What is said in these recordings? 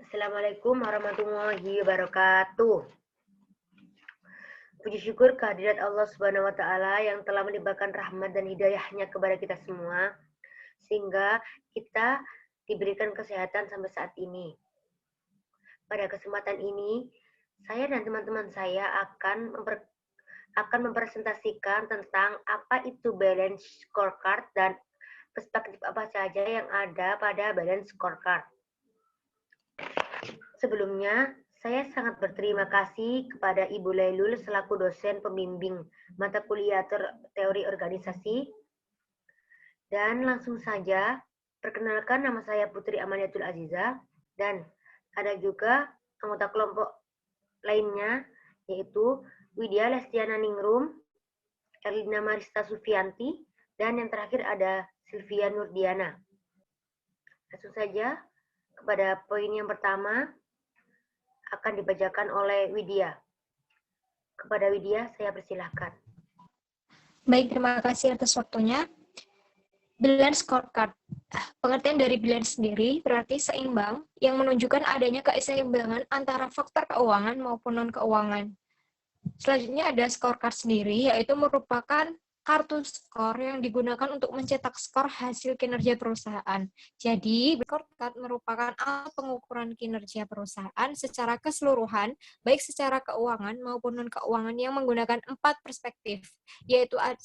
Assalamualaikum warahmatullahi wabarakatuh. Puji syukur kehadirat Allah Subhanahu wa Ta'ala yang telah melimpahkan rahmat dan hidayahnya kepada kita semua, sehingga kita diberikan kesehatan sampai saat ini. Pada kesempatan ini, saya dan teman-teman saya akan mempresentasikan tentang apa itu balance scorecard dan perspektif apa saja yang ada pada balance scorecard. Sebelumnya, saya sangat berterima kasih kepada Ibu Lailul selaku dosen pembimbing mata kuliah teori organisasi. Dan langsung saja, perkenalkan nama saya Putri Amaliatul Aziza, dan ada juga anggota kelompok lainnya, yaitu Widya Lestiana Ningrum, Erlina Marista Sufianti, dan yang terakhir ada Sylvia Nurdiana. Langsung saja, kepada poin yang pertama, akan dibacakan oleh Widya. Kepada Widya, saya persilahkan. Baik, terima kasih atas waktunya. Balance scorecard. Pengertian dari balance sendiri berarti seimbang yang menunjukkan adanya keseimbangan antara faktor keuangan maupun non-keuangan. Selanjutnya ada scorecard sendiri, yaitu merupakan kartu skor yang digunakan untuk mencetak skor hasil kinerja perusahaan. Jadi, scorecard merupakan alat pengukuran kinerja perusahaan secara keseluruhan, baik secara keuangan maupun non-keuangan yang menggunakan 4 perspektif, yaitu 1,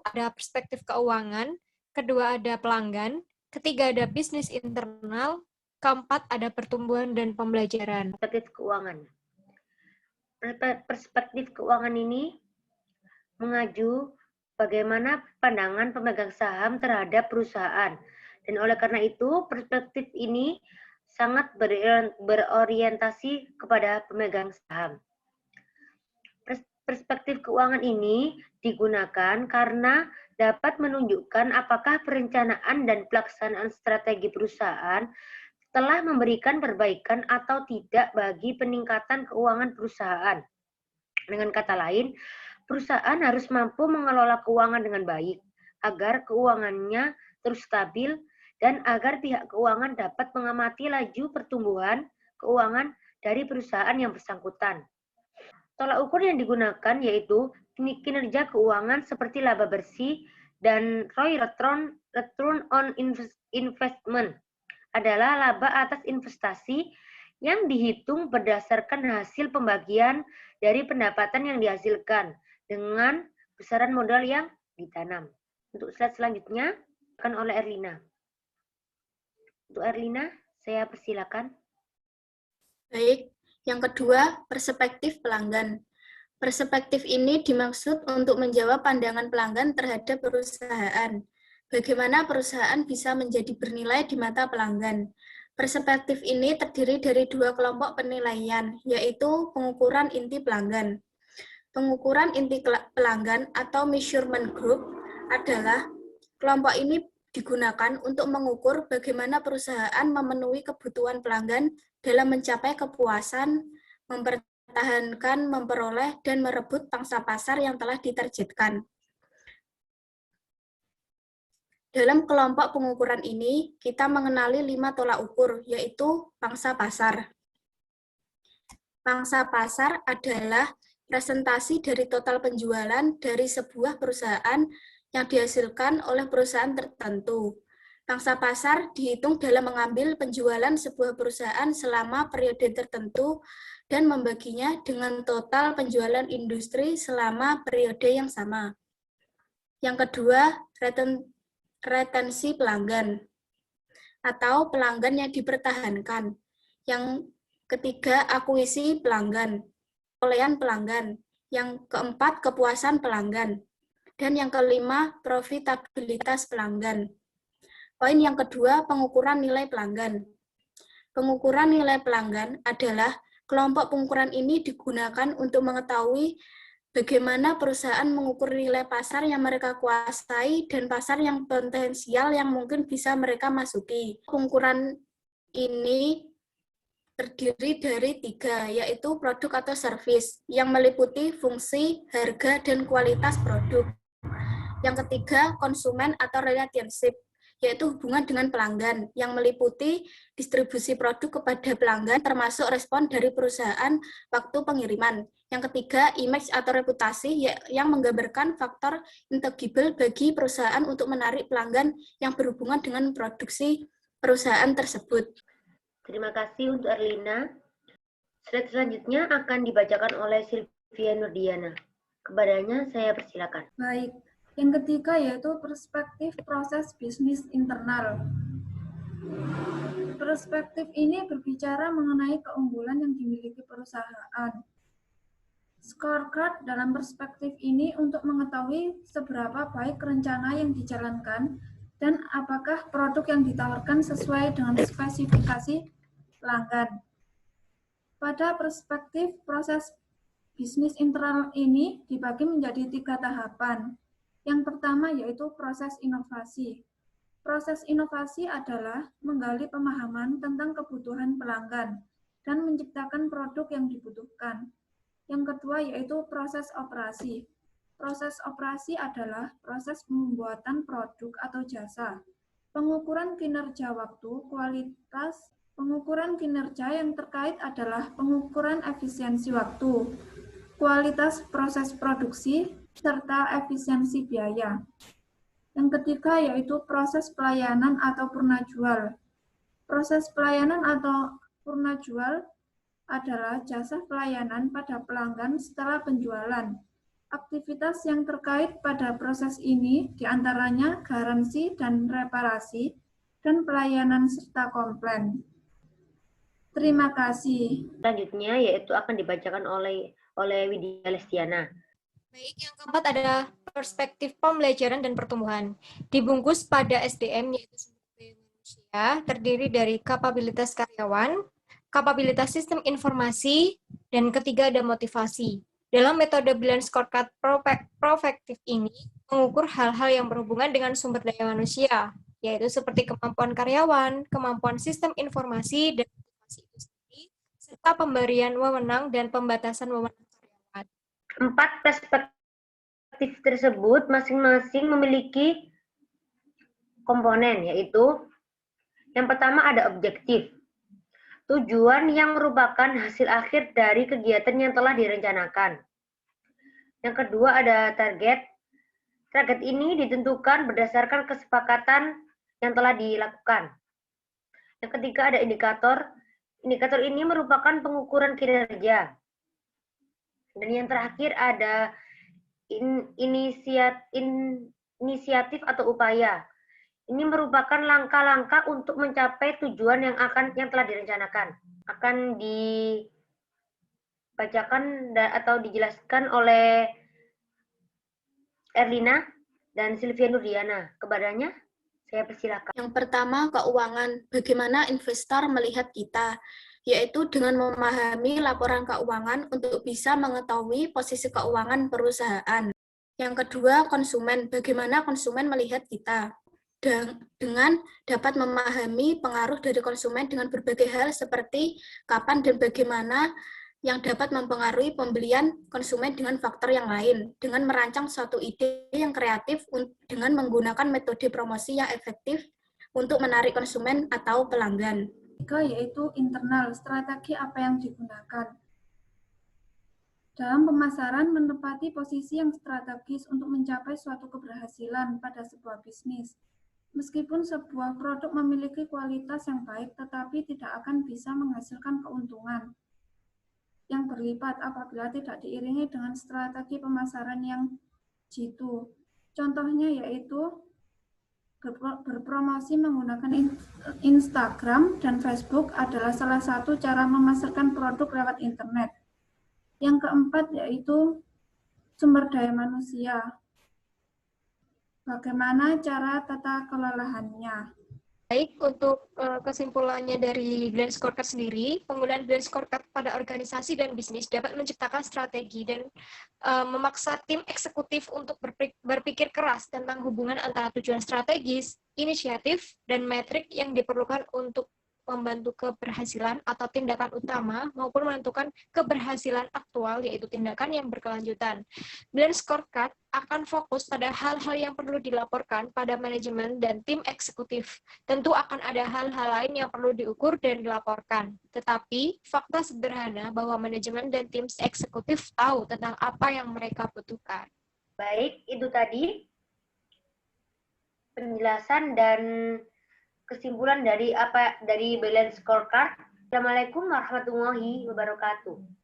ada perspektif keuangan, kedua ada pelanggan, ketiga ada bisnis internal, keempat ada pertumbuhan dan pembelajaran. Perspektif keuangan. Perspektif keuangan ini mengacu bagaimana pandangan pemegang saham terhadap perusahaan. Dan oleh karena itu, perspektif ini sangat berorientasi kepada pemegang saham. Perspektif keuangan ini digunakan karena dapat menunjukkan apakah perencanaan dan pelaksanaan strategi perusahaan telah memberikan perbaikan atau tidak bagi peningkatan keuangan perusahaan. Dengan kata lain, perusahaan harus mampu mengelola keuangan dengan baik, agar keuangannya terus stabil, dan agar pihak keuangan dapat mengamati laju pertumbuhan keuangan dari perusahaan yang bersangkutan. Tolak ukur yang digunakan yaitu kinerja keuangan seperti laba bersih dan ROI return on investment adalah laba atas investasi yang dihitung berdasarkan hasil pembagian dari pendapatan yang dihasilkan dengan besaran modal yang ditanam. Untuk slide selanjutnya akan oleh Erlina. Untuk Erlina, saya persilakan. Baik, yang kedua, perspektif pelanggan. Perspektif ini dimaksud untuk menjawab pandangan pelanggan terhadap perusahaan. Bagaimana perusahaan bisa menjadi bernilai di mata pelanggan. Perspektif ini terdiri dari 2 kelompok penilaian, yaitu pengukuran inti pelanggan. Pengukuran inti pelanggan atau measurement group adalah kelompok ini digunakan untuk mengukur bagaimana perusahaan memenuhi kebutuhan pelanggan dalam mencapai kepuasan, mempertahankan, memperoleh, dan merebut pangsa pasar yang telah ditargetkan. Dalam kelompok pengukuran ini, kita mengenali 5 tolak ukur, yaitu pangsa pasar. Pangsa pasar adalah presentasi dari total penjualan dari sebuah perusahaan yang dihasilkan oleh perusahaan tertentu. Pangsa pasar dihitung dalam mengambil penjualan sebuah perusahaan selama periode tertentu dan membaginya dengan total penjualan industri selama periode yang sama. Yang kedua, retensi pelanggan atau pelanggan yang dipertahankan. Yang ketiga, akuisisi pelanggan, perolehan pelanggan. Yang keempat, kepuasan pelanggan. Dan yang kelima, profitabilitas pelanggan. Poin yang kedua, pengukuran nilai pelanggan. Pengukuran nilai pelanggan adalah kelompok pengukuran ini digunakan untuk mengetahui bagaimana perusahaan mengukur nilai pasar yang mereka kuasai dan pasar yang potensial yang mungkin bisa mereka masuki. Pengukuran ini terdiri dari 3, yaitu produk atau service, yang meliputi fungsi, harga, dan kualitas produk. Yang ketiga, konsumen atau relationship, yaitu hubungan dengan pelanggan yang meliputi distribusi produk kepada pelanggan termasuk respon dari perusahaan waktu pengiriman. Yang ketiga, image atau reputasi yang menggambarkan faktor intangible bagi perusahaan untuk menarik pelanggan yang berhubungan dengan produksi perusahaan tersebut. Terima kasih untuk Erlina. Slide selanjutnya akan dibacakan oleh Sylvia Nurdiana. Kepadanya saya persilakan. Baik, yang ketiga yaitu perspektif proses bisnis internal. Perspektif ini berbicara mengenai keunggulan yang dimiliki perusahaan. Scorecard dalam perspektif ini untuk mengetahui seberapa baik rencana yang dijalankan dan apakah produk yang ditawarkan sesuai dengan spesifikasi pelanggan. Pada perspektif proses bisnis internal ini dibagi menjadi 3 tahapan. Yang pertama yaitu proses inovasi. Proses inovasi adalah menggali pemahaman tentang kebutuhan pelanggan dan menciptakan produk yang dibutuhkan. Yang kedua yaitu proses operasi. Proses operasi adalah proses pembuatan produk atau jasa. Pengukuran kinerja waktu, kualitas. Pengukuran kinerja yang terkait adalah pengukuran efisiensi waktu, kualitas proses produksi, serta efisiensi biaya. Yang ketiga yaitu proses pelayanan atau purna jual. Proses pelayanan atau purna jual adalah jasa pelayanan pada pelanggan setelah penjualan. Aktivitas yang terkait pada proses ini diantaranya garansi dan reparasi, dan pelayanan serta komplain. Terima kasih. Selanjutnya yaitu akan dibacakan oleh Widya Lestiana. Baik, yang keempat adalah perspektif pembelajaran dan pertumbuhan. Dibungkus pada SDM, yaitu sumber daya manusia, terdiri dari kapabilitas karyawan, kapabilitas sistem informasi, dan ketiga ada motivasi. Dalam metode Brilliant Scorecard Prospective ini, mengukur hal-hal yang berhubungan dengan sumber daya manusia, yaitu seperti kemampuan karyawan, kemampuan sistem informasi, dan motivasi itu sendiri, serta pemberian wewenang dan pembatasan wewenang karyawan. 4 perspektif tersebut masing-masing memiliki komponen, yaitu yang pertama ada objektif. Tujuan yang merupakan hasil akhir dari kegiatan yang telah direncanakan. Yang kedua ada target. Target ini ditentukan berdasarkan kesepakatan yang telah dilakukan. Yang ketiga ada indikator. Indikator ini merupakan pengukuran kinerja. Dan yang terakhir ada inisiatif atau upaya. Ini merupakan langkah-langkah untuk mencapai tujuan yang telah direncanakan. Akan dibacakan atau dijelaskan oleh Erlina dan Sylvia Nurdiana. Kepadanya saya persilakan. Yang pertama, keuangan. Bagaimana investor melihat kita, yaitu dengan memahami laporan keuangan untuk bisa mengetahui posisi keuangan perusahaan. Yang kedua, konsumen. Bagaimana konsumen melihat kita, dengan dapat memahami pengaruh dari konsumen dengan berbagai hal seperti kapan dan bagaimana yang dapat mempengaruhi pembelian konsumen dengan faktor yang lain, dengan merancang suatu ide yang kreatif dengan menggunakan metode promosi yang efektif untuk menarik konsumen atau pelanggan. Yaitu internal, strategi apa yang digunakan. Dalam pemasaran, menempati posisi yang strategis untuk mencapai suatu keberhasilan pada sebuah bisnis. Meskipun sebuah produk memiliki kualitas yang baik, tetapi tidak akan bisa menghasilkan keuntungan yang berlipat apabila tidak diiringi dengan strategi pemasaran yang jitu. Contohnya yaitu berpromosi menggunakan Instagram dan Facebook adalah salah satu cara memasarkan produk lewat internet. Yang keempat yaitu sumber daya manusia. Bagaimana cara tata kelolaannya? Baik, untuk kesimpulannya dari Brilliant Scorecard sendiri, penggunaan Brilliant Scorecard pada organisasi dan bisnis dapat menciptakan strategi dan memaksa tim eksekutif untuk berpikir keras tentang hubungan antara tujuan strategis, inisiatif, dan metrik yang diperlukan untuk membantu keberhasilan atau tindakan utama maupun menentukan keberhasilan aktual, yaitu tindakan yang berkelanjutan. Balanced scorecard akan fokus pada hal-hal yang perlu dilaporkan pada manajemen dan tim eksekutif. Tentu akan ada hal-hal lain yang perlu diukur dan dilaporkan. Tetapi, fakta sederhana bahwa manajemen dan tim eksekutif tahu tentang apa yang mereka butuhkan. Baik, itu tadi penjelasan dan kesimpulan dari Balance Scorecard. Assalamualaikum warahmatullahi wabarakatuh.